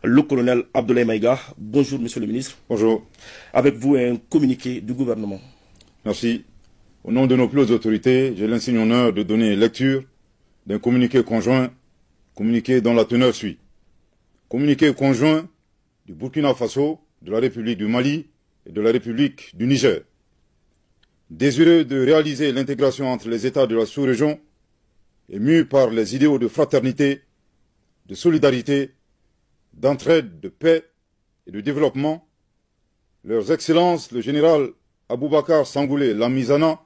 le colonel Abdoulaye Maïga. Bonjour, monsieur le ministre. Bonjour. Avec vous, un communiqué du gouvernement. Merci. Au nom de nos plus hautes autorités, j'ai l'insigne honneur de donner lecture d'un communiqué conjoint, communiqué dont la teneur suit. Communiqué conjoint du Burkina Faso, de la République du Mali et de la République du Niger. Désireux de réaliser l'intégration entre les États de la sous-région et mû par les idéaux de fraternité, de solidarité, d'entraide, de paix et de développement, leurs excellences, le général Aboubakar Sangoulé Lamizana,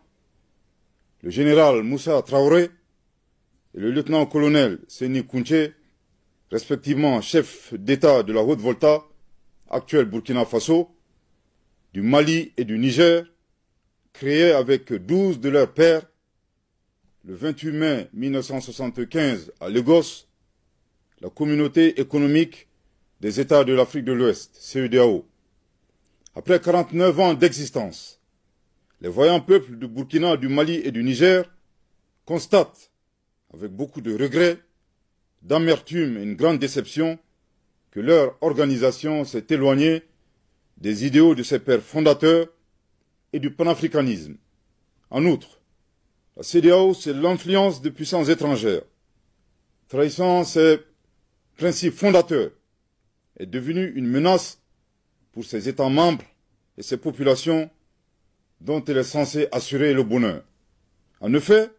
le général Moussa Traoré et le lieutenant-colonel Seni Kounché, respectivement chef d'État de la Haute-Volta, actuel Burkina Faso, du Mali et du Niger, créés avec 12 de leurs pairs, le 28 mai 1975 à Lagos, la Communauté économique des États de l'Afrique de l'Ouest, CEDEAO. Après 49 ans d'existence, les voyants peuples du Burkina, du Mali et du Niger constatent, avec beaucoup de regrets, d'amertume et une grande déception, que leur organisation s'est éloignée des idéaux de ses pères fondateurs et du panafricanisme. En outre, la CEDEAO, c'est l'influence de puissances étrangères. Trahissant ses principes fondateurs, est devenue une menace pour ses États membres et ses populations dont elle est censée assurer le bonheur. En effet,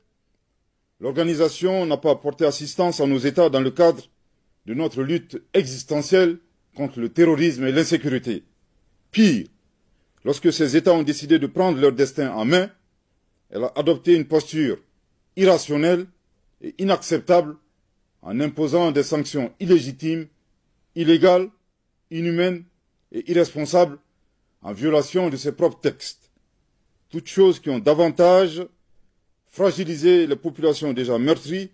l'organisation n'a pas apporté assistance à nos États dans le cadre de notre lutte existentielle contre le terrorisme et l'insécurité. Pire, lorsque ces États ont décidé de prendre leur destin en main, elle a adopté une posture irrationnelle et inacceptable en imposant des sanctions illégitimes, illégales, inhumaines et irresponsables en violation de ses propres textes. Toutes choses qui ont davantage fragilisé les populations déjà meurtries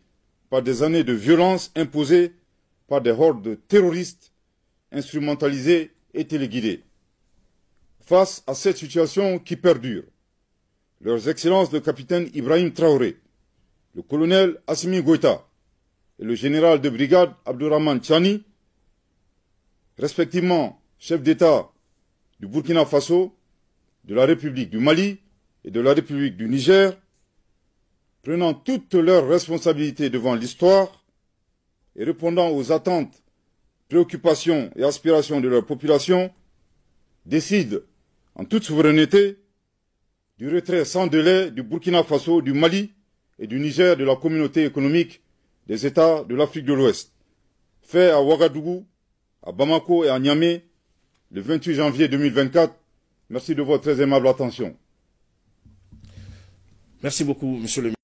par des années de violence imposées par des hordes terroristes instrumentalisées et téléguidées. Face à cette situation qui perdure, leurs excellences le capitaine Ibrahim Traoré, le colonel Assimi Goïta et le général de brigade Abdourahmane Tchani, respectivement chef d'État du Burkina Faso, de la République du Mali et de la République du Niger, prenant toutes leurs responsabilités devant l'histoire et répondant aux attentes, préoccupations et aspirations de leur population, décident, en toute souveraineté, du retrait sans délai du Burkina Faso, du Mali et du Niger de la Communauté économique des États de l'Afrique de l'Ouest, fait à Ouagadougou, à Bamako et à Niamey, le 28 janvier 2024. Merci de votre très aimable attention. Merci beaucoup, monsieur le ministre.